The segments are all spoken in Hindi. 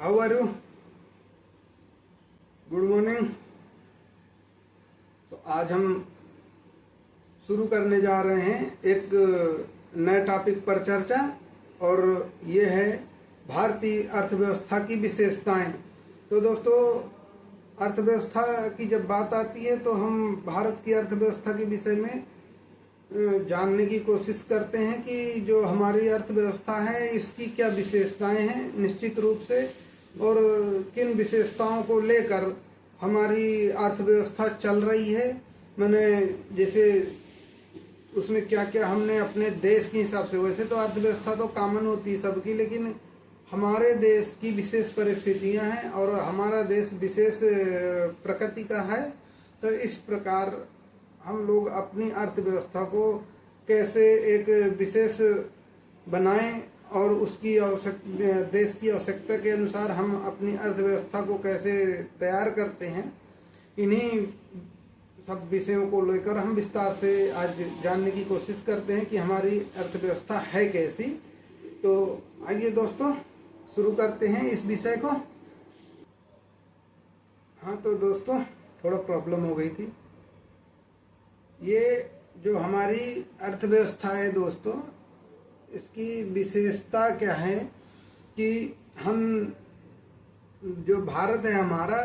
How are you? Good morning. तो आज हम शुरू करने जा रहे हैं एक नए टॉपिक पर चर्चा, और ये है भारतीय अर्थव्यवस्था की विशेषताएं। तो दोस्तों, अर्थव्यवस्था की जब बात आती है तो हम भारत की अर्थव्यवस्था के विषय में जानने की कोशिश करते हैं कि जो हमारी अर्थव्यवस्था है इसकी क्या विशेषताएं हैं निश्चित रूप से, और किन विशेषताओं को लेकर हमारी अर्थव्यवस्था चल रही है। मैंने जैसे उसमें क्या क्या हमने अपने देश के हिसाब से, वैसे तो अर्थव्यवस्था तो कॉमन होती है सबकी, लेकिन हमारे देश की विशेष परिस्थितियां हैं और हमारा देश विशेष प्रकृति का है। तो इस प्रकार हम लोग अपनी अर्थव्यवस्था को कैसे एक विशेष बनाएं और उसकी देश की आवश्यकता के अनुसार हम अपनी अर्थव्यवस्था को कैसे तैयार करते हैं, इन्हीं सब विषयों को लेकर हम विस्तार से आज जानने की कोशिश करते हैं कि हमारी अर्थव्यवस्था है कैसी। तो आइए दोस्तों शुरू करते हैं इस विषय को। हाँ तो दोस्तों, थोड़ा प्रॉब्लम हो गई थी। ये जो हमारी अर्थव्यवस्था है दोस्तों, इसकी विशेषता क्या है कि हम जो भारत है हमारा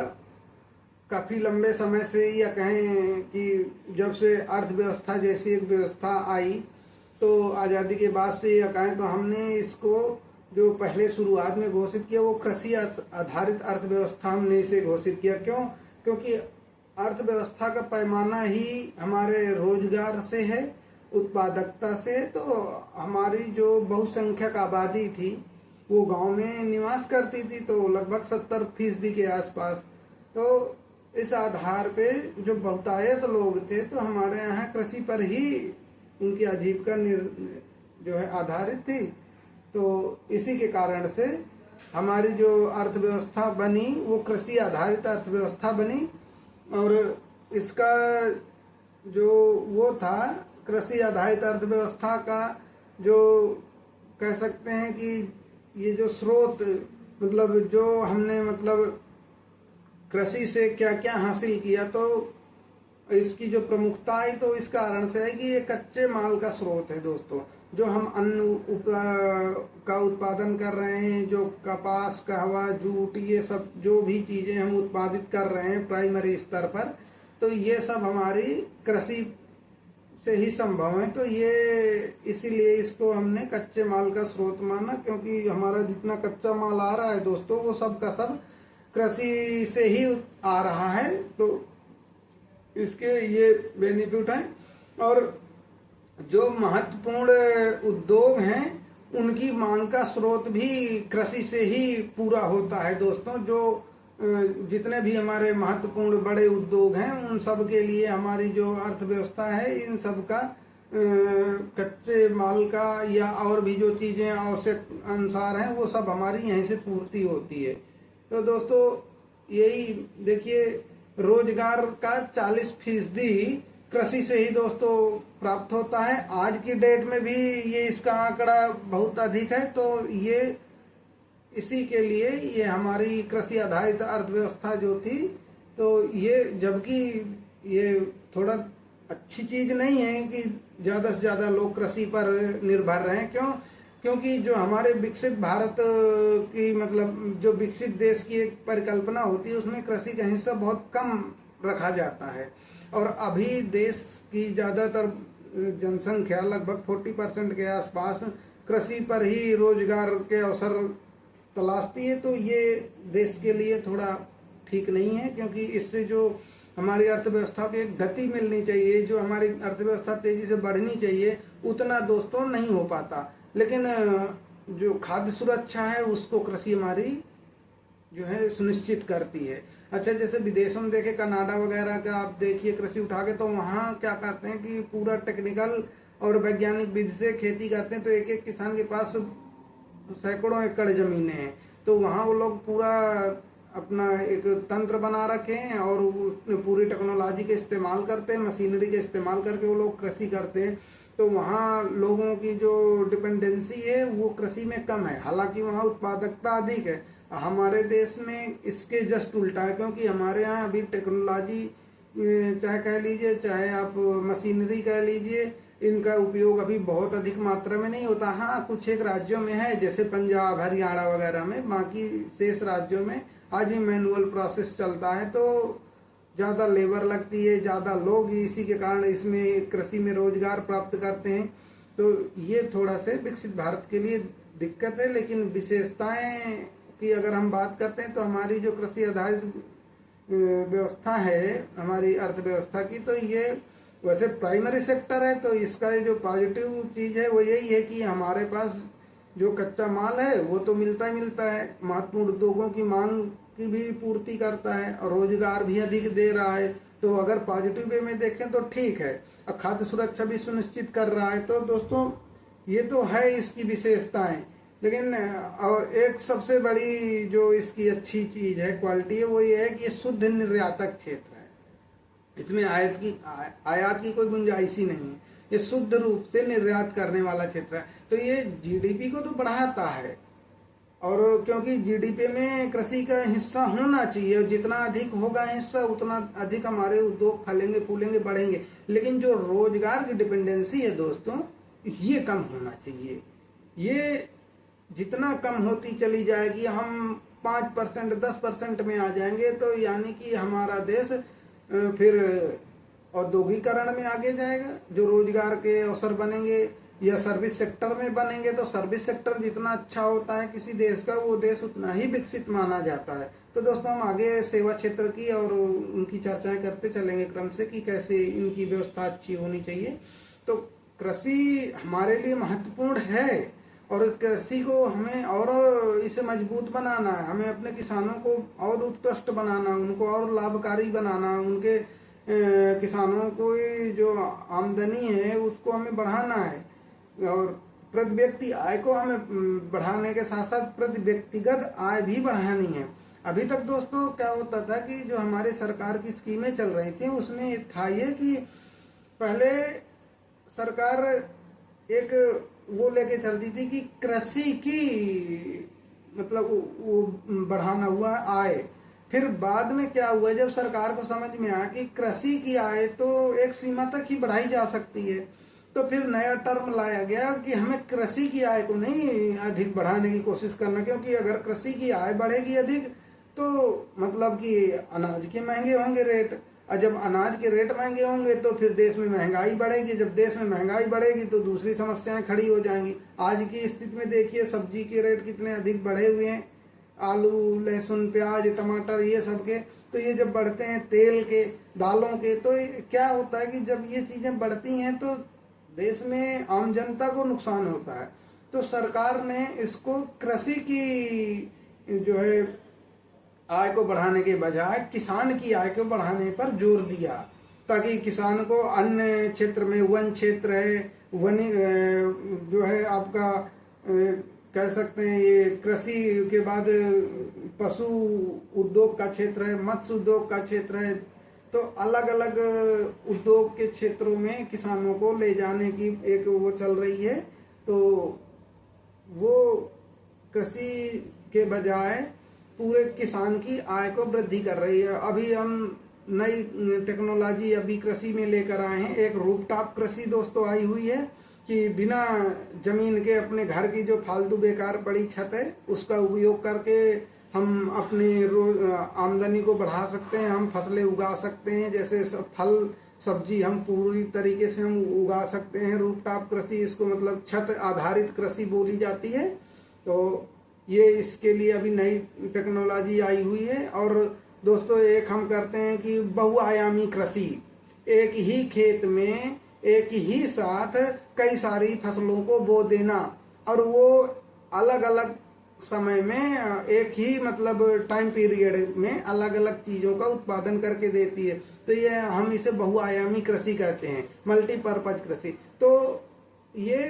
काफ़ी लंबे समय से, या कहें कि जब से अर्थव्यवस्था जैसी एक व्यवस्था आई तो आज़ादी के बाद से, या कहें तो हमने इसको जो पहले शुरुआत में घोषित किया वो कृषि आधारित अर्थव्यवस्था हमने इसे घोषित किया। क्यों? क्योंकि अर्थव्यवस्था का पैमाना ही हमारे रोजगार से है, उत्पादकता से। तो हमारी जो बहुसंख्यक आबादी थी वो गांव में निवास करती थी, तो लगभग 70% के आसपास। तो इस आधार पे जो बहुतायत लोग थे तो हमारे यहाँ कृषि पर ही उनकी आजीविका जो है आधारित थी। तो इसी के कारण से हमारी जो अर्थव्यवस्था बनी वो कृषि आधारित अर्थव्यवस्था बनी, और इसका जो वो था कृषि आधारित अर्थव्यवस्था का, जो कह सकते हैं कि ये जो स्रोत, मतलब जो हमने कृषि से क्या क्या हासिल किया, तो इसकी जो प्रमुखता आई तो इस कारण से है कि ये कच्चे माल का स्रोत है दोस्तों। जो हम अन्न का उत्पादन कर रहे हैं, जो कपास, कहवा, जूट, ये सब जो भी चीज़ें हम उत्पादित कर रहे हैं प्राइमरी स्तर पर, तो ये सब हमारी कृषि से ही संभव है। तो ये इसीलिए इसको हमने कच्चे माल का स्रोत माना, क्योंकि हमारा जितना कच्चा माल आ रहा है दोस्तों वो सब का सब कृषि से ही आ रहा है। तो इसके ये बेनिफिट हैं। और जो महत्वपूर्ण उद्योग हैं उनकी मांग का स्रोत भी कृषि से ही पूरा होता है दोस्तों। जो जितने भी हमारे महत्वपूर्ण बड़े उद्योग हैं उन सब के लिए हमारी जो अर्थव्यवस्था है, इन सब का कच्चे माल का या और भी जो चीज़ें आवश्यक अनुसार हैं वो सब हमारी यहीं से पूर्ति होती है। तो दोस्तों यही देखिए, रोजगार का 40% कृषि से ही दोस्तों प्राप्त होता है। आज की डेट में भी ये इसका आंकड़ा बहुत अधिक है। तो ये इसी के लिए ये हमारी कृषि आधारित अर्थव्यवस्था जो थी, तो ये जबकि ये थोड़ा अच्छी चीज़ नहीं है कि ज़्यादा से ज़्यादा लोग कृषि पर निर्भर रहें। क्यों? क्योंकि जो हमारे विकसित भारत की, मतलब जो विकसित देश की एक परिकल्पना होती है उसमें कृषि का हिस्सा बहुत कम रखा जाता है। और अभी देश की ज़्यादातर जनसंख्या लगभग 40% के आसपास कृषि पर ही रोजगार के अवसर तलाशती है। तो ये देश के लिए थोड़ा ठीक नहीं है, क्योंकि इससे जो हमारी अर्थव्यवस्था को एक गति मिलनी चाहिए, जो हमारी अर्थव्यवस्था तेजी से बढ़नी चाहिए, उतना दोस्तों नहीं हो पाता। लेकिन जो खाद्य सुरक्षा है उसको कृषि हमारी जो है सुनिश्चित करती है। अच्छा, जैसे विदेशों में देखे, कनाडा वगैरह का आप देखिए कृषि उठा के, तो वहाँ क्या करते हैं कि पूरा टेक्निकल और वैज्ञानिक विधि से खेती करते हैं। तो एक एक किसान के पास सैकड़ों एकड़ जमीनें हैं। तो वहाँ वो लोग पूरा अपना एक तंत्र बना रखे हैं और उसमें पूरी टेक्नोलॉजी के इस्तेमाल करते हैं, मशीनरी के इस्तेमाल करके वो लोग कृषि करते हैं। तो वहाँ लोगों की जो डिपेंडेंसी है वो कृषि में कम है, हालांकि वहाँ उत्पादकता अधिक है। हमारे देश में इसके जस्ट उल्टा है, क्योंकि हमारे यहाँ अभी टेक्नोलॉजी चाहे कह लीजिए, चाहे आप मशीनरी कह लीजिए, इनका उपयोग अभी बहुत अधिक मात्रा में नहीं होता। हाँ, कुछ एक राज्यों में है, जैसे पंजाब, हरियाणा वगैरह में। बाकी शेष राज्यों में आज भी मैनुअल प्रोसेस चलता है, तो ज़्यादा लेबर लगती है, ज़्यादा लोग इसी के कारण इसमें कृषि में रोजगार प्राप्त करते हैं। तो ये थोड़ा से विकसित भारत के लिए दिक्कत है। लेकिन विशेषताएं की अगर हम बात करते हैं तो हमारी जो कृषि आधारित व्यवस्था है हमारी अर्थव्यवस्था की, तो ये वैसे प्राइमरी सेक्टर है। तो इसका जो पॉजिटिव चीज़ है वो यही है कि हमारे पास जो कच्चा माल है वो तो मिलता ही मिलता है, महत्वपूर्ण उद्योगों की मांग की भी पूर्ति करता है और रोजगार भी अधिक दे रहा है। तो अगर पॉजिटिव वे में देखें तो ठीक है, और खाद्य सुरक्षा भी सुनिश्चित कर रहा है। तो दोस्तों ये तो है इसकी विशेषताएं। लेकिन एक सबसे बड़ी जो इसकी अच्छी चीज है, क्वालिटी है, वो ये है कि ये शुद्ध निर्यातक क्षेत्र है। इसमें आयात की कोई गुंजाइश ही नहीं है। ये शुद्ध रूप से निर्यात करने वाला क्षेत्र है। तो ये जीडीपी को तो बढ़ाता है, और क्योंकि जीडीपी में कृषि का हिस्सा होना चाहिए, और जितना अधिक होगा हिस्सा उतना अधिक हमारे उद्योग फलेंगे, फूलेंगे, बढ़ेंगे। लेकिन जो रोजगार की डिपेंडेंसी है दोस्तों, ये कम होना चाहिए। ये जितना कम होती चली जाएगी, हम 5% 10% में आ जाएंगे, तो यानी कि हमारा देश फिर औद्योगिकरण में आगे जाएगा, जो रोजगार के अवसर बनेंगे, या सर्विस सेक्टर में बनेंगे। तो सर्विस सेक्टर जितना अच्छा होता है किसी देश का, वो देश उतना ही विकसित माना जाता है। तो दोस्तों हम आगे सेवा क्षेत्र की और उनकी चर्चाएं करते चलेंगे क्रम से, कि कैसे इनकी व्यवस्था अच्छी होनी चाहिए। तो कृषि हमारे लिए महत्वपूर्ण है, और कृषि को हमें और इसे मजबूत बनाना है। हमें अपने किसानों को और उत्कृष्ट बनाना, उनको और लाभकारी बनाना, उनके किसानों को जो आमदनी है उसको हमें बढ़ाना है, और प्रति व्यक्ति आय को हमें बढ़ाने के साथ साथ प्रति व्यक्तिगत आय भी बढ़ानी है। अभी तक दोस्तों क्या होता था कि जो हमारे सरकार की स्कीमें चल रही थी उसमें था ये कि पहले सरकार एक वो लेके चलती थी कि कृषि की मतलब वो बढ़ाना हुआ आय। फिर बाद में क्या हुआ, जब सरकार को समझ में आया कि कृषि की आय तो एक सीमा तक ही बढ़ाई जा सकती है, तो फिर नया टर्म लाया गया कि हमें कृषि की आय को नहीं अधिक बढ़ाने की कोशिश करना, क्योंकि अगर कृषि की आय बढ़ेगी अधिक तो मतलब कि अनाज के महंगे होंगे रेट, और जब अनाज के रेट महंगे होंगे तो फिर देश में महंगाई बढ़ेगी। जब देश में महंगाई बढ़ेगी तो दूसरी समस्याएं खड़ी हो जाएंगी। आज की स्थिति में देखिए सब्जी के रेट कितने अधिक बढ़े हुए हैं, आलू, लहसुन, प्याज, टमाटर, ये सब के। तो ये जब बढ़ते हैं तेल के, दालों के, तो क्या होता है कि जब ये चीज़ें बढ़ती हैं तो देश में आम जनता को नुकसान होता है। तो सरकार ने इसको कृषि की जो है आय को बढ़ाने के बजाय किसान की आय को बढ़ाने पर जोर दिया, ताकि किसान को अन्य क्षेत्र में, वन क्षेत्र है, वन जो है आपका कह सकते हैं ये कृषि के बाद पशु उद्योग का क्षेत्र है, मत्स्य उद्योग का क्षेत्र है। तो अलग अलग उद्योग के क्षेत्रों में किसानों को ले जाने की एक वो चल रही है। तो वो कृषि के बजाय पूरे किसान की आय को वृद्धि कर रही है। अभी हम नई टेक्नोलॉजी अभी कृषि में लेकर आए हैं, एक रूफटॉप कृषि दोस्तों आई हुई है, कि बिना जमीन के अपने घर की जो फालतू बेकार पड़ी छत है उसका उपयोग करके हम अपनी आमदनी को बढ़ा सकते हैं, हम फसलें उगा सकते हैं, जैसे फल सब्जी हम पूरी तरीके से हम उगा सकते हैं। रूफटॉप कृषि इसको मतलब छत आधारित कृषि बोली जाती है। तो ये इसके लिए अभी नई टेक्नोलॉजी आई हुई है। और दोस्तों एक हम करते हैं कि बहुआयामी कृषि, एक ही खेत में एक ही साथ कई सारी फसलों को बो देना, और वो अलग अलग समय में एक ही मतलब टाइम पीरियड में अलग अलग चीज़ों का उत्पादन करके देती है। तो ये हम इसे बहुआयामी कृषि कहते हैं, मल्टीपर्पज कृषि। तो ये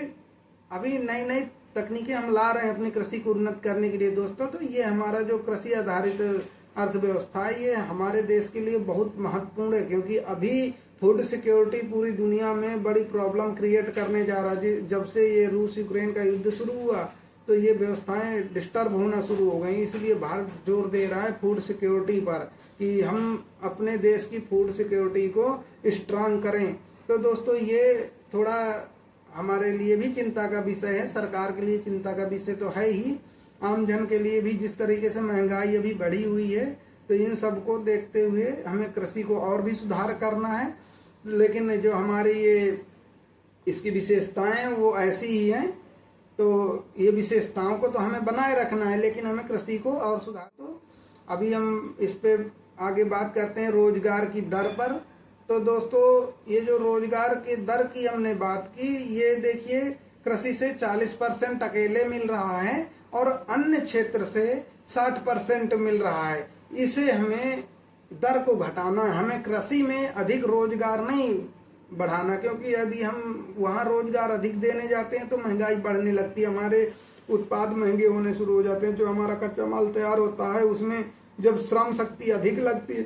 अभी नई नई तकनीकें हम ला रहे हैं अपनी कृषि को उन्नत करने के लिए दोस्तों। तो ये हमारा जो कृषि आधारित अर्थव्यवस्था है ये हमारे देश के लिए बहुत महत्वपूर्ण है, क्योंकि अभी फूड सिक्योरिटी पूरी दुनिया में बड़ी प्रॉब्लम क्रिएट करने जा रहा है। जब से ये रूस यूक्रेन का युद्ध शुरू हुआ तो ये व्यवस्थाएं डिस्टर्ब होना शुरू हो गई। इसलिए भारत जोर दे रहा है फूड सिक्योरिटी पर कि हम अपने देश की फूड सिक्योरिटी को स्ट्रांग करें। तो दोस्तों ये थोड़ा हमारे लिए भी चिंता का विषय है, सरकार के लिए चिंता का विषय तो है ही, आम जन के लिए भी। जिस तरीके से महंगाई अभी बढ़ी हुई है, तो इन सबको देखते हुए हमें कृषि को और भी सुधार करना है। लेकिन जो हमारी ये इसकी विशेषताएं हैं वो ऐसी ही हैं, तो ये विशेषताओं को तो हमें बनाए रखना है, लेकिन हमें कृषि को और सुधार। तो अभी हम इस पे आगे बात करते हैं रोजगार की दर पर। तो दोस्तों ये जो रोजगार की दर की हमने बात की, ये देखिए कृषि से 40% अकेले मिल रहा है और अन्य क्षेत्र से 60% मिल रहा है। इसे हमें दर को घटाना है, हमें कृषि में अधिक रोजगार नहीं बढ़ाना, क्योंकि यदि हम वहाँ रोजगार अधिक देने जाते हैं तो महंगाई बढ़ने लगती है, हमारे उत्पाद महंगे होने शुरू हो जाते हैं। जो हमारा कच्चा माल तैयार होता है उसमें जब श्रम शक्ति अधिक लगती है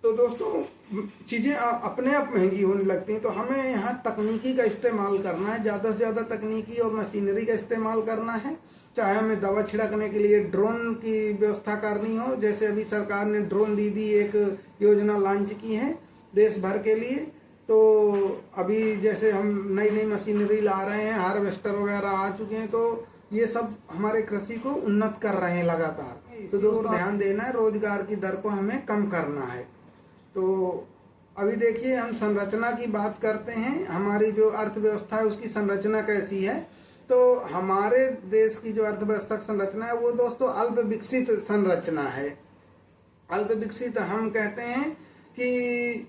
तो दोस्तों चीज़ें अपने आप महंगी होने लगती हैं। तो हमें यहाँ तकनीकी का इस्तेमाल करना है, ज़्यादा से ज़्यादा तकनीकी और मशीनरी का इस्तेमाल करना है। चाहे हमें दवा छिड़कने के लिए ड्रोन की व्यवस्था करनी हो, जैसे अभी सरकार ने ड्रोन दीदी एक योजना लॉन्च की है देश भर के लिए। तो अभी जैसे हम नई नई मशीनरी ला रहे हैं, हार्वेस्टर वगैरह आ चुके हैं, तो ये सब हमारे कृषि को उन्नत कर रहे हैं लगातार। तो दोस्तों ध्यान देना है, रोजगार की दर को हमें कम करना है। तो अभी देखिए हम संरचना की बात करते हैं, हमारी जो अर्थव्यवस्था है उसकी संरचना कैसी है। तो हमारे देश की जो अर्थव्यवस्था की संरचना है वो दोस्तों अल्प विकसित संरचना है। अल्प विकसित हम कहते हैं कि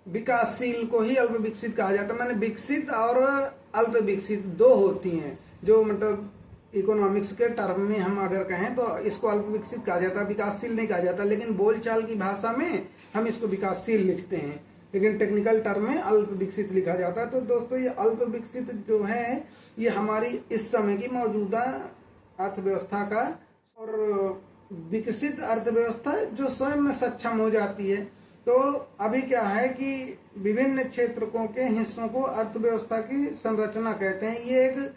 विकासशील को ही अल्प विकसित कहा जाता है। मैंने विकसित और अल्प विकसित दो होती हैं, जो मतलब इकोनॉमिक्स के टर्म में हम अगर कहें तो इसको अल्प विकसित कहा जाता है, विकासशील नहीं कहा जाता। लेकिन बोलचाल की भाषा में हम इसको विकासशील लिखते हैं, लेकिन टेक्निकल टर्म में अल्प विकसित लिखा जाता है। तो दोस्तों ये अल्प विकसित जो है ये हमारी इस समय की मौजूदा अर्थव्यवस्था का, और विकसित अर्थव्यवस्था जो स्वयं में सक्षम हो जाती है। तो अभी क्या है कि विभिन्न क्षेत्रों के हिस्सों को अर्थव्यवस्था की संरचना कहते हैं। ये एक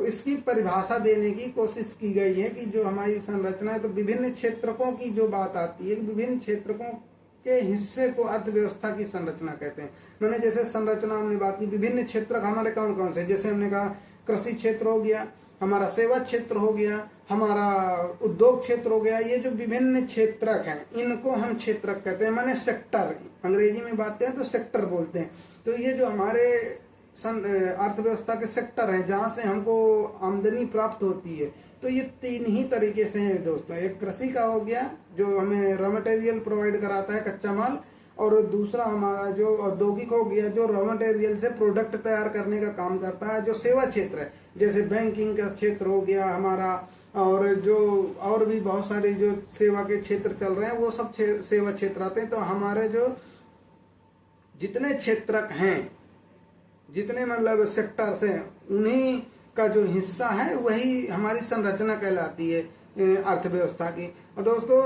इसकी परिभाषा देने की कोशिश की गई है कि जो हमारी संरचना है, तो विभिन्न क्षेत्रकों की जो बात आती है, विभिन्न क्षेत्रकों के हिस्से को अर्थव्यवस्था की संरचना कहते हैं। मैंने जैसे संरचना हमने बात की, विभिन्न क्षेत्र हमारे कौन कौन से, जैसे हमने कहा कृषि क्षेत्र हो गया, हमारा सेवा क्षेत्र हो गया, हमारा उद्योग क्षेत्र हो गया। ये जो विभिन्न क्षेत्रक हैं इनको हम क्षेत्रक कहते हैं, माने सेक्टर, अंग्रेजी में बात करें तो सेक्टर बोलते हैं। तो ये जो हमारे अर्थव्यवस्था के सेक्टर हैं जहाँ से हमको आमदनी प्राप्त होती है, तो ये तीन ही तरीके से हैं दोस्तों। एक कृषि का हो गया जो हमें रॉ मटेरियल प्रोवाइड कराता है, कच्चा माल, और दूसरा हमारा जो औद्योगिक हो गया जो रॉ मटेरियल से प्रोडक्ट तैयार करने का काम करता है। जो सेवा क्षेत्र है जैसे बैंकिंग का क्षेत्र हो गया हमारा, और जो और भी बहुत सारे जो सेवा के क्षेत्र चल रहे हैं वो सब सेवा क्षेत्र आते हैं। तो हमारे जो जितने क्षेत्रक हैं, जितने मतलब सेक्टर्स हैं, उन्हीं का जो हिस्सा है वही हमारी संरचना कहलाती है अर्थव्यवस्था की। और दोस्तों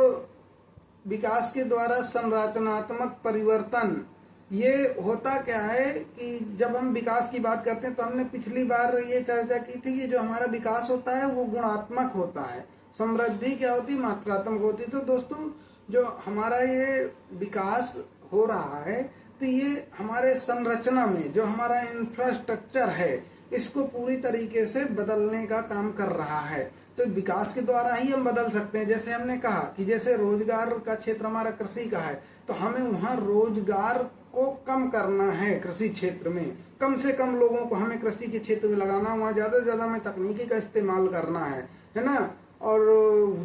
विकास के द्वारा संरचनात्मक परिवर्तन ये होता क्या है कि जब हम विकास की बात करते हैं तो हमने पिछली बार ये चर्चा की थी कि जो हमारा विकास होता है वो गुणात्मक होता है, समृद्धि क्या होती है, मात्रात्मक होती है। तो दोस्तों जो हमारा ये विकास हो रहा है तो ये हमारे संरचना में जो हमारा इंफ्रास्ट्रक्चर है इसको पूरी तरीके से बदलने का काम कर रहा है। तो विकास के द्वारा ही हम बदल सकते हैं। जैसे हमने कहा कि जैसे रोजगार का क्षेत्र हमारा कृषि का है, तो हमें वहाँ रोजगार को कम करना है। कृषि क्षेत्र में कम से कम लोगों को हमें कृषि के क्षेत्र में लगाना, वहाँ ज़्यादा से ज़्यादा हमें तकनीकी का इस्तेमाल करना है ना। और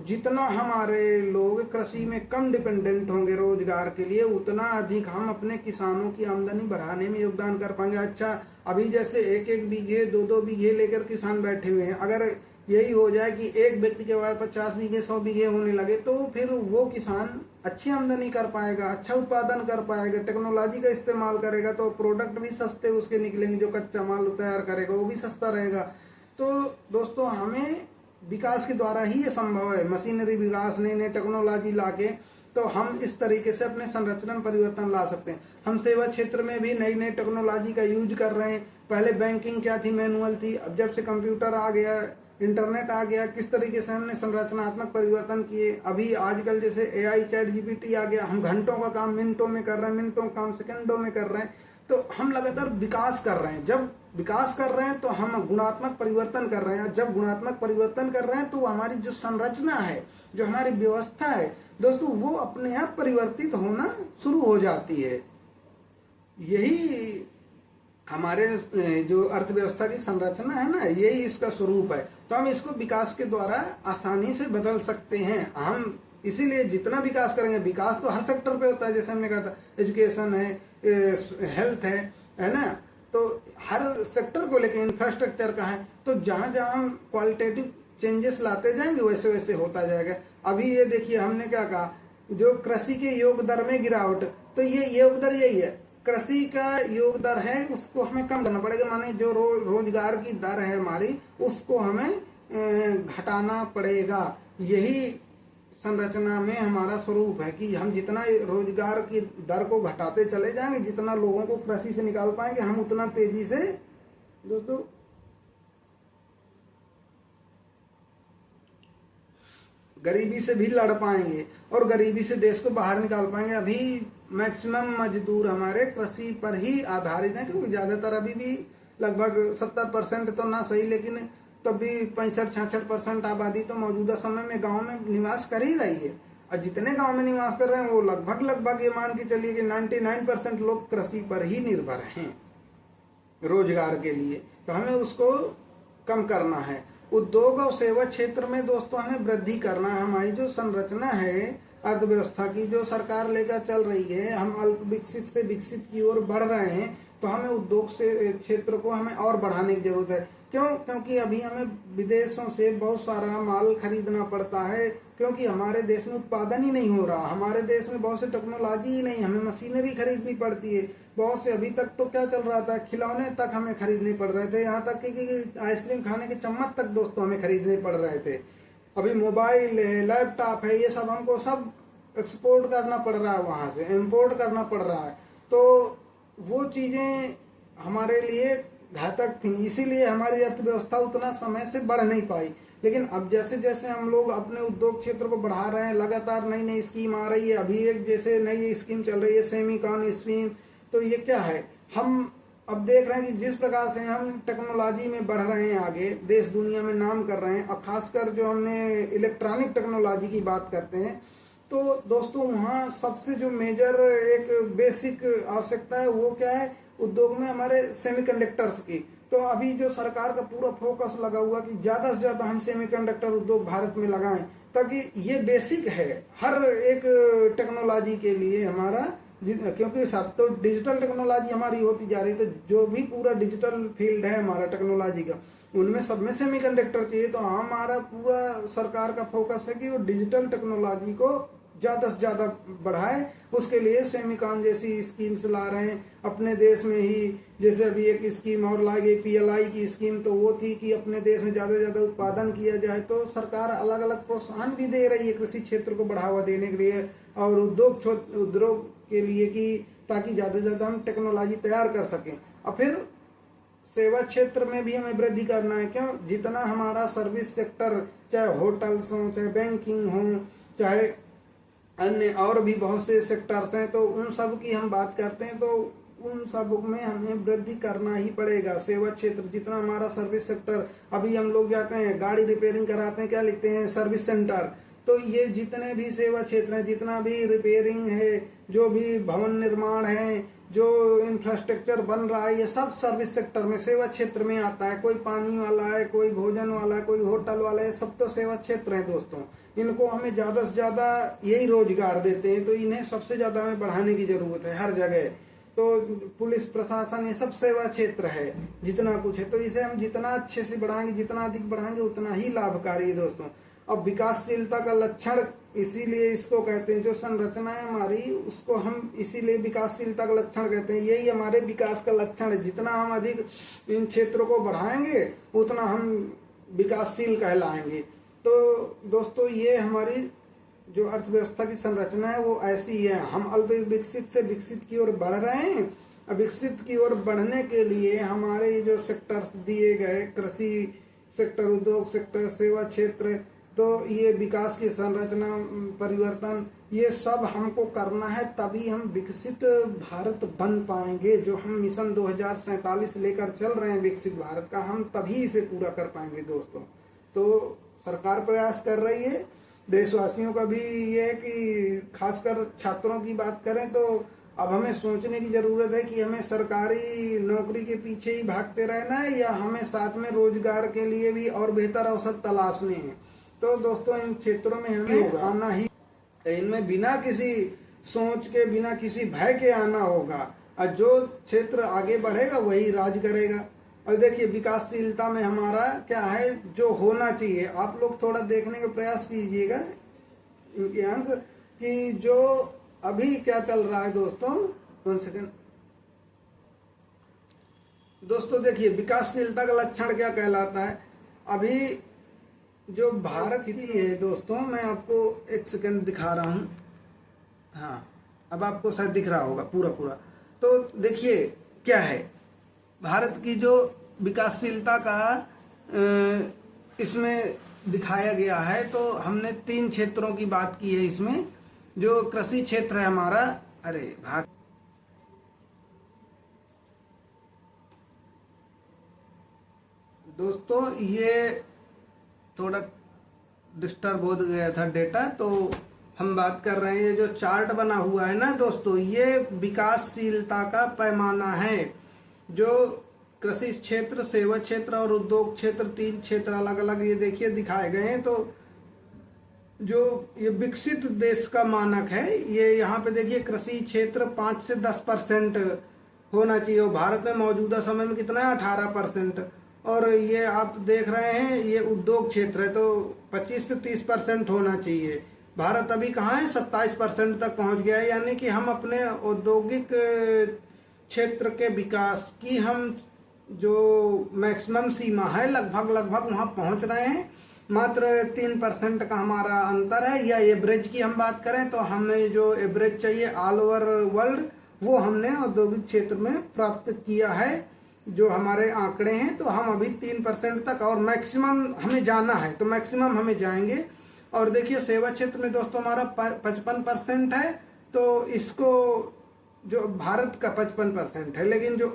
जितना हमारे लोग कृषि में कम डिपेंडेंट होंगे रोजगार के लिए, उतना अधिक हम अपने किसानों की आमदनी बढ़ाने में योगदान कर पाएंगे। अच्छा अभी जैसे एक एक बीघे 2-2 बीघे लेकर किसान बैठे हुए हैं, अगर यही हो जाए कि एक व्यक्ति के पास 50 बीघे 100 बीघे होने लगे तो फिर वो किसान अच्छी आमदनी कर पाएगा, अच्छा उत्पादन कर पाएगा, टेक्नोलॉजी का इस्तेमाल करेगा, तो प्रोडक्ट भी सस्ते उसके निकलेंगे, जो कच्चा माल तैयार करेगा वो भी सस्ता रहेगा। तो दोस्तों हमें विकास के द्वारा ही ये संभव है, मशीनरी विकास, नई नई टेक्नोलॉजी लाके तो हम इस तरीके से अपने संरचना में परिवर्तन ला सकते हैं। हम सेवा क्षेत्र में भी नई नई टेक्नोलॉजी का यूज कर रहे हैं। पहले बैंकिंग क्या थी, मैनुअल थी, अब जब से कंप्यूटर आ गया इंटरनेट आ गया, किस तरीके से हमने संरचनात्मक परिवर्तन किए। अभी आजकल जैसे एआई चैट जीपीटी आ गया, हम घंटों का काम मिनटों में कर रहे हैं, मिनटों का काम सेकंडों में कर रहे हैं। तो हम लगातार विकास कर रहे हैं। जब विकास कर रहे हैं तो हम गुणात्मक परिवर्तन कर रहे हैं। जब गुणात्मक परिवर्तन कर रहे हैं तो हमारी जो संरचना है, जो हमारी व्यवस्था है दोस्तों, वो अपने आप परिवर्तित होना शुरू हो जाती है। यही हमारे जो अर्थव्यवस्था की संरचना है ना, यही इसका स्वरूप है। तो हम इसको विकास के द्वारा आसानी से बदल सकते हैं। हम इसीलिए जितना विकास करेंगे, विकास तो हर सेक्टर पे होता है, जैसे हमने कहा था एजुकेशन है, हेल्थ है ना, तो हर सेक्टर को लेकर इंफ्रास्ट्रक्चर का है। तो जहाँ जहाँ हम क्वालिटेटिव चेंजेस लाते जाएंगे वैसे वैसे होता जाएगा। अभी ये देखिए हमने क्या कहा, जो कृषि के योग दर में गिरावट, तो ये योग दर यही है, कृषि का योग दर है, उसको हमें कम करना पड़ेगा। माने जो रोजगार की दर है हमारी, उसको हमें घटाना पड़ेगा। यही संरचना में हमारा स्वरूप है कि हम जितना रोजगार की दर को घटाते चले जाएंगे, जितना लोगों को कृषि से निकाल पाएंगे, हम उतना तेजी से दोस्तों गरीबी से भी लड़ पाएंगे और गरीबी से देश को बाहर निकाल पाएंगे। अभी मैक्सिमम मजदूर हमारे कृषि पर ही आधारित हैं, क्योंकि ज्यादातर अभी भी लगभग 70% तो ना सही, लेकिन तब भी 65-66% आबादी तो मौजूदा समय में गांव में निवास कर ही रही है। और जितने गांव में निवास कर रहे हैं वो लगभग ये मान के चलिए कि 99% लोग कृषि पर ही निर्भर हैं रोजगार के लिए। तो हमें उसको कम करना है। उद्योग और सेवा क्षेत्र में दोस्तों हमें वृद्धि करना है। हमारी जो संरचना है अर्थव्यवस्था की, जो सरकार लेकर चल रही है, हम अल्प विकसित से विकसित की ओर बढ़ रहे हैं, तो हमें उद्योग से क्षेत्र को हमें और बढ़ाने की जरूरत है। क्योंकि अभी हमें विदेशों से बहुत सारा माल खरीदना पड़ता है, क्योंकि हमारे देश में उत्पादन ही नहीं हो रहा। हमारे देश में बहुत से टेक्नोलॉजी ही नहीं, हमें मशीनरी खरीदनी पड़ती है बहुत से। अभी तक तो क्या चल रहा था, खिलौने तक हमें खरीदने पड़ रहे थे, यहाँ तक कि आइसक्रीम खाने के चम्मच तक दोस्तों हमें खरीदने पड़ रहे थे। अभी मोबाइल है, लैपटॉप है, ये सब हमको सब एक्सपोर्ट करना पड़ रहा है, वहां से इम्पोर्ट करना पड़ रहा है। तो वो चीजें हमारे लिए घातक थी, इसीलिए हमारी अर्थव्यवस्था उतना समय से बढ़ नहीं पाई। लेकिन अब जैसे जैसे हम लोग अपने उद्योग क्षेत्र को बढ़ा रहे हैं, लगातार नई नई स्कीम आ रही है। अभी एक जैसे नई स्कीम चल रही है सेमीकॉन स्कीम, तो ये क्या है, हम अब देख रहे हैं कि जिस प्रकार से हम टेक्नोलॉजी में बढ़ रहे हैं आगे, देश दुनिया में नाम कर रहे हैं, और खासकर जो हमने इलेक्ट्रॉनिक टेक्नोलॉजी की बात करते हैं, तो दोस्तों वहाँ सबसे जो मेजर एक बेसिक आवश्यकता है वो क्या है, उद्योग में हमारे सेमीकंडक्टर्स की। तो अभी जो सरकार का पूरा फोकस लगा हुआ कि ज्यादा से ज्यादा हम सेमीकंडक्टर उद्योग भारत में लगाएं, ताकि ये बेसिक है हर एक टेक्नोलॉजी के लिए हमारा, क्योंकि सब तो डिजिटल टेक्नोलॉजी हमारी होती जा रही है। तो जो भी पूरा डिजिटल फील्ड है हमारा टेक्नोलॉजी का, उनमें सब में सेमीकंडक्टर चाहिए। तो हमारा पूरा सरकार का फोकस है कि वो डिजिटल टेक्नोलॉजी को ज्यादा से ज्यादा बढ़ाए। उसके लिए सेमीकॉन जैसी स्कीम्स ला रहे हैं अपने देश में ही। जैसे अभी एक स्कीम और ला गई पीएलआई की स्कीम, तो वो थी कि अपने देश में ज्यादा से ज्यादा उत्पादन किया जाए। तो सरकार अलग अलग प्रोत्साहन भी दे रही है कृषि क्षेत्र को बढ़ावा देने के लिए और उद्योग के लिए, कि ताकि ज्यादा से ज्यादा हम टेक्नोलॉजी तैयार कर सकें। और फिर सेवा क्षेत्र में भी हमें वृद्धि करना है। क्यों, जितना हमारा सर्विस सेक्टर, चाहे होटल्स हो, चाहे बैंकिंग हो, चाहे अन्य और भी बहुत से सेक्टर्स हैं, तो उन सब की हम बात करते हैं, तो उन सब में हमें वृद्धि करना ही पड़ेगा। सेवा क्षेत्र जितना हमारा सर्विस सेक्टर, अभी हम लोग जाते हैं गाड़ी रिपेयरिंग कराते हैं, क्या लिखते हैं, सर्विस सेंटर। तो ये जितने भी सेवा क्षेत्र हैं, जितना भी रिपेयरिंग है, जो भी भवन निर्माण है, जो इंफ्रास्ट्रक्चर बन रहा है, ये सब सर्विस सेक्टर में, सेवा क्षेत्र में आता है। कोई पानी वाला है, कोई भोजन वाला है, कोई होटल वाला है, सब तो सेवा क्षेत्र है दोस्तों। इनको हमें ज्यादा से ज्यादा यही रोजगार देते हैं, तो इन्हें सबसे ज्यादा हमें बढ़ाने की जरूरत है हर जगह। तो पुलिस प्रशासन, ये सब सेवा क्षेत्र है जितना कुछ है। तो इसे हम जितना अच्छे से बढ़ाएंगे, जितना अधिक बढ़ाएंगे, उतना ही लाभकारी है दोस्तों। अब विकासशीलता का लक्षण इसीलिए इसको कहते हैं, जो संरचना है हमारी, उसको हम इसीलिए विकासशीलता का लक्षण कहते हैं। यही हमारे विकास का लक्षण है। जितना हम अधिक इन क्षेत्रों को बढ़ाएंगे, उतना हम विकासशील कहलाएंगे। तो दोस्तों, ये हमारी जो अर्थव्यवस्था की संरचना है वो ऐसी है। हम अल्प विकसित से विकसित की ओर बढ़ रहे हैं। विकसित की ओर बढ़ने के लिए हमारे जो सेक्टर्स दिए गए, कृषि सेक्टर, उद्योग सेक्टर, सेवा क्षेत्र, तो ये विकास की संरचना परिवर्तन, ये सब हमको करना है, तभी हम विकसित भारत बन पाएंगे। जो हम मिशन 2047 लेकर चल रहे हैं विकसित भारत का, हम तभी इसे पूरा कर पाएंगे दोस्तों। तो सरकार प्रयास कर रही है, देशवासियों का भी ये है कि खासकर छात्रों की बात करें तो अब हमें सोचने की जरूरत है कि हमें सरकारी नौकरी के पीछे ही भागते रहना है या हमें साथ में रोजगार के लिए भी और बेहतर अवसर तलाशने हैं। तो दोस्तों इन क्षेत्रों में हमें आना ही, इनमें बिना किसी सोच के, बिना किसी भय के आना होगा, और जो क्षेत्र आगे बढ़ेगा वही राज करेगा। और देखिए विकासशीलता में हमारा क्या है जो होना चाहिए, आप लोग थोड़ा देखने का प्रयास कीजिएगा इनके अंक कि जो अभी क्या चल रहा है दोस्तों। 1 सेकेंड दोस्तों, देखिए विकासशीलता का लक्षण क्या कहलाता है। अभी जो भारत की है दोस्तों, मैं आपको 1 सेकेंड दिखा रहा हूँ। हाँ, अब आपको शायद दिख रहा होगा पूरा पूरा। तो देखिए क्या है भारत की जो विकासशीलता का इसमें दिखाया गया है। तो हमने 3 क्षेत्रों की बात की है इसमें। जो कृषि क्षेत्र है हमारा, अरे भाग दोस्तों, ये थोड़ा डिस्टर्ब हो गया था डेटा। तो हम बात कर रहे हैं, जो चार्ट बना हुआ है ना दोस्तों, ये विकासशीलता का पैमाना है। जो कृषि क्षेत्र, सेवा क्षेत्र और उद्योग क्षेत्र, 3 क्षेत्र अलग अलग ये देखिए दिखाए गए हैं। तो जो ये विकसित देश का मानक है, ये यहाँ पे देखिए कृषि क्षेत्र 5 से 10% होना चाहिए, और भारत में मौजूदा समय में कितना है 18%। और ये आप देख रहे हैं ये उद्योग क्षेत्र है, तो 25 से 30% होना चाहिए। भारत अभी कहाँ है, 27% तक पहुँच गया है। यानी कि हम अपने औद्योगिक क्षेत्र के विकास की हम जो मैक्सिमम सीमा है लगभग वहाँ पहुँच रहे हैं। मात्र 3% का हमारा अंतर है। या एवरेज की हम बात करें तो हमें जो एवरेज चाहिए ऑल ओवर वर्ल्ड, वो हमने औद्योगिक क्षेत्र में प्राप्त किया है। जो हमारे आंकड़े हैं, तो हम अभी 3% तक, और मैक्सिमम हमें जाना है, तो मैक्सिमम हमें जाएंगे। और देखिए सेवा क्षेत्र में दोस्तों हमारा 55% है। तो इसको जो भारत का 55% है, लेकिन जो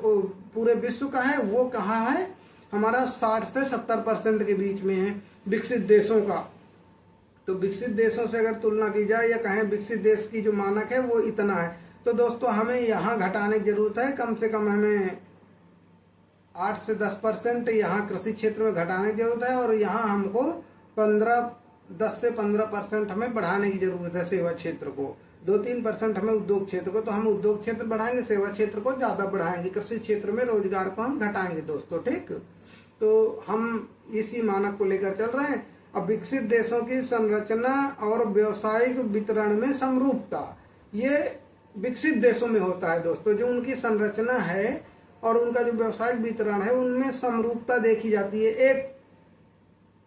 पूरे विश्व का है वो कहाँ है, हमारा 60 से 70% के बीच में है विकसित देशों का। तो विकसित देशों से अगर तुलना की जाए या कहें विकसित देश की जो मानक है वो इतना है। तो दोस्तों हमें यहाँ घटाने की जरूरत है, कम से कम हमें 8 से 10% यहाँ कृषि क्षेत्र में घटाने की जरूरत है। और यहाँ हमको 10 से 15% हमें बढ़ाने की जरूरत है सेवा क्षेत्र को। 2-3% हमें उद्योग क्षेत्र को, तो हम उद्योग क्षेत्र बढ़ाएंगे, सेवा क्षेत्र को ज़्यादा बढ़ाएंगे, कृषि क्षेत्र में रोजगार को हम घटाएंगे दोस्तों। ठीक, तो हम इसी मानक को लेकर चल रहे हैं। अब विकसित देशों की संरचना और व्यावसायिक वितरण में समरूपता, ये विकसित देशों में होता है दोस्तों। जो उनकी संरचना है और उनका जो व्यावसायिक वितरण है, उनमें समरूपता देखी जाती है। एक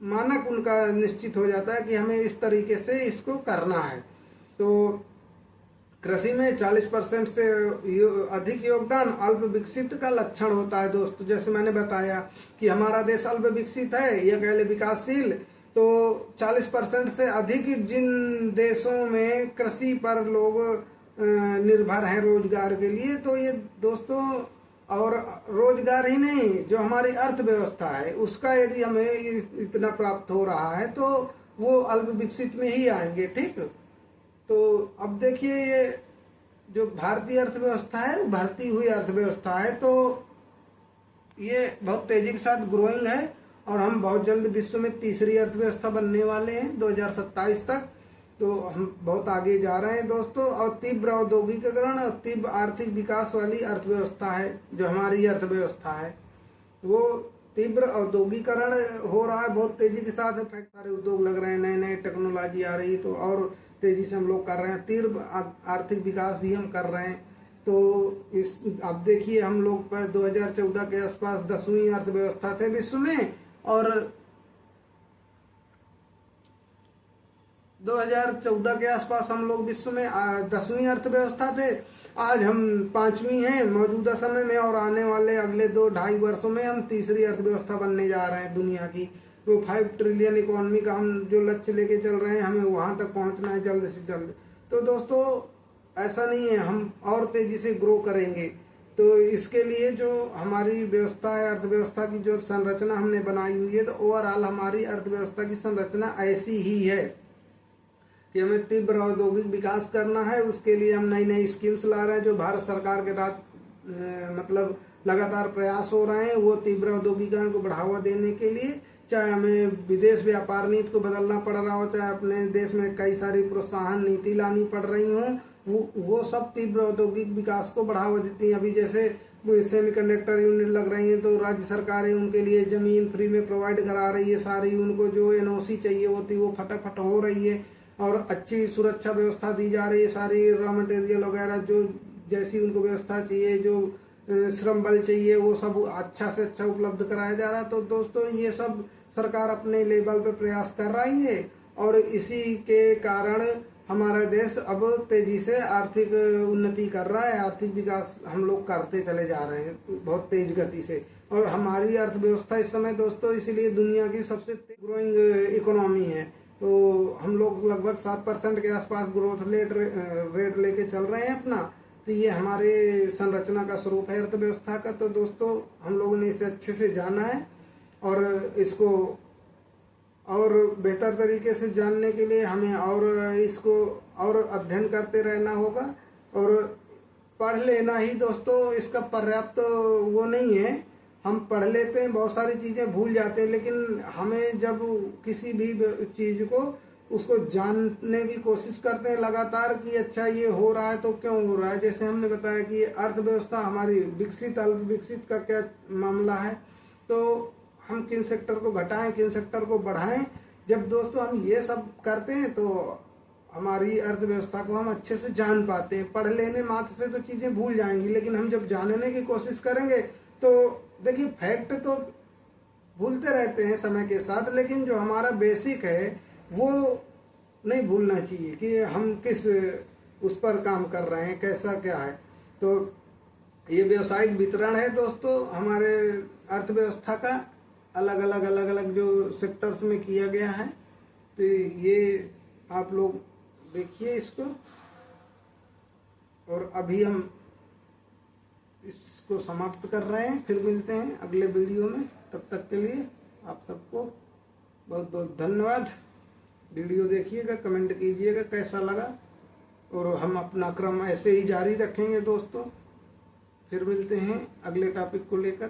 मानक उनका निश्चित हो जाता है कि हमें इस तरीके से इसको करना है। तो कृषि में 40% से अधिक योगदान अल्प विकसित का लक्षण होता है दोस्तों। जैसे मैंने बताया कि हमारा देश अल्प विकसित है या कह ले विकासशील, तो 40% से अधिक जिन देशों में कृषि पर लोग निर्भर हैं रोजगार के लिए, तो ये दोस्तों, और रोजगार ही नहीं, जो हमारी अर्थव्यवस्था है उसका यदि हमें इतना प्राप्त हो रहा है तो वो अल्प विकसित में ही आएंगे। ठीक, तो अब देखिए ये जो भारतीय अर्थव्यवस्था है, बढ़ती हुई अर्थव्यवस्था है, तो ये बहुत तेजी के साथ ग्रोइंग है। और हम बहुत जल्द विश्व में तीसरी अर्थव्यवस्था बनने वाले हैं 2027 तक। तो हम बहुत आगे जा रहे हैं दोस्तों। और तीव्र औद्योगिकीकरण और तीव्र आर्थिक विकास वाली अर्थव्यवस्था है जो हमारी अर्थव्यवस्था है, वो तीव्र औद्योगिकीकरण हो रहा है बहुत तेजी के साथ। सारे उद्योग लग रहे हैं, नए नए टेक्नोलॉजी आ रही है, तो और तेजी से हम लोग कर रहे हैं। तीव्र आर्थिक विकास भी हम कर रहे हैं। तो इस अब देखिए हम लोग पर 2014 के आसपास 10वीं अर्थव्यवस्था थे विश्व में, और 2014 के आसपास हम लोग विश्व में 10वीं अर्थव्यवस्था थे। आज हम 5वीं हैं मौजूदा समय में, और आने वाले अगले 2-2.5 वर्षों में हम तीसरी अर्थव्यवस्था बनने जा रहे हैं दुनिया की। तो 5 ट्रिलियन इकोनॉमी का हम जो लक्ष्य लेके चल रहे हैं, हमें वहां तक पहुंचना है जल्द से जल्द। तो दोस्तों ऐसा नहीं है, हम और तेजी से ग्रो करेंगे। तो इसके लिए जो हमारी व्यवस्था है, अर्थव्यवस्था की जो संरचना हमने बनाई हुई है, तो ओवरऑल हमारी अर्थव्यवस्था की संरचना ऐसी ही है कि हमें तीव्र औद्योगिक विकास करना है। उसके लिए हम नई नई स्कीम्स ला रहे हैं, जो भारत सरकार के मतलब लगातार प्रयास हो रहे हैं, वो तीव्र औद्योगिकरण को बढ़ावा देने के लिए। चाहे हमें विदेश व्यापार नीति को बदलना पड़ रहा हो, चाहे अपने देश में कई सारी प्रोत्साहन नीति लानी पड़ रही हो, वो सब तीव्र औद्योगिक विकास को बढ़ावा देती है। अभी जैसे सेमीकंडक्टर यूनिट लग रही है, तो राज्य सरकारें उनके लिए जमीन फ्री में प्रोवाइड करा रही है सारी, उनको जो एनओसी चाहिए होती है वो फटाफट हो रही है, और अच्छी सुरक्षा व्यवस्था दी जा रही है। सारी रॉ मटेरियल वगैरह जो जैसी उनको व्यवस्था चाहिए, जो श्रम बल चाहिए, वो सब अच्छा से अच्छा उपलब्ध कराया जा रहा है। तो दोस्तों ये सब सरकार अपने लेवल पे प्रयास कर रही है, और इसी के कारण हमारा देश अब तेजी से आर्थिक उन्नति कर रहा है। आर्थिक विकास हम लोग करते चले जा रहे हैं बहुत तेज गति से, और हमारी अर्थव्यवस्था इस समय दोस्तों इसलिए दुनिया की सबसे ग्रोइंग इकोनॉमी है। तो हम लोग लगभग 7% के आसपास ग्रोथ रेट लेके चल रहे हैं अपना। तो ये हमारे संरचना का स्वरूप है अर्थव्यवस्था का। तो दोस्तों हम लोगों ने इसे अच्छे से जाना है, और इसको और बेहतर तरीके से जानने के लिए हमें और इसको और अध्ययन करते रहना होगा, और पढ़ लेना ही दोस्तों इसका पर्याप्त वो नहीं है। हम पढ़ लेते हैं, बहुत सारी चीज़ें भूल जाते हैं, लेकिन हमें जब किसी भी चीज़ को उसको जानने की कोशिश करते हैं लगातार कि अच्छा ये हो रहा है तो क्यों हो रहा है। जैसे हमने बताया कि अर्थव्यवस्था हमारी विकसित अल्प विकसित का क्या मामला है, तो हम किन सेक्टर को घटाएं, किन सेक्टर को बढ़ाएं। जब दोस्तों हम ये सब करते हैं तो हमारी अर्थव्यवस्था को हम अच्छे से जान पाते हैं। पढ़ लेने मात्र से तो चीज़ें भूल जाएंगी, लेकिन हम जब जानने की कोशिश करेंगे तो देखिए फैक्ट तो भूलते रहते हैं समय के साथ, लेकिन जो हमारा बेसिक है वो नहीं भूलना चाहिए कि हम किस उस पर काम कर रहे हैं, कैसा क्या है। तो ये व्यावसायिक वितरण है दोस्तों हमारे अर्थव्यवस्था का, अलग अलग जो सेक्टर्स में किया गया है। तो ये आप लोग देखिए इसको, और अभी हम इसको समाप्त कर रहे हैं। फिर मिलते हैं अगले वीडियो में, तब तक के लिए आप सबको बहुत बहुत धन्यवाद। वीडियो देखिएगा, कमेंट कीजिएगा कैसा लगा, और हम अपना क्रम ऐसे ही जारी रखेंगे दोस्तों। फिर मिलते हैं अगले टॉपिक को लेकर।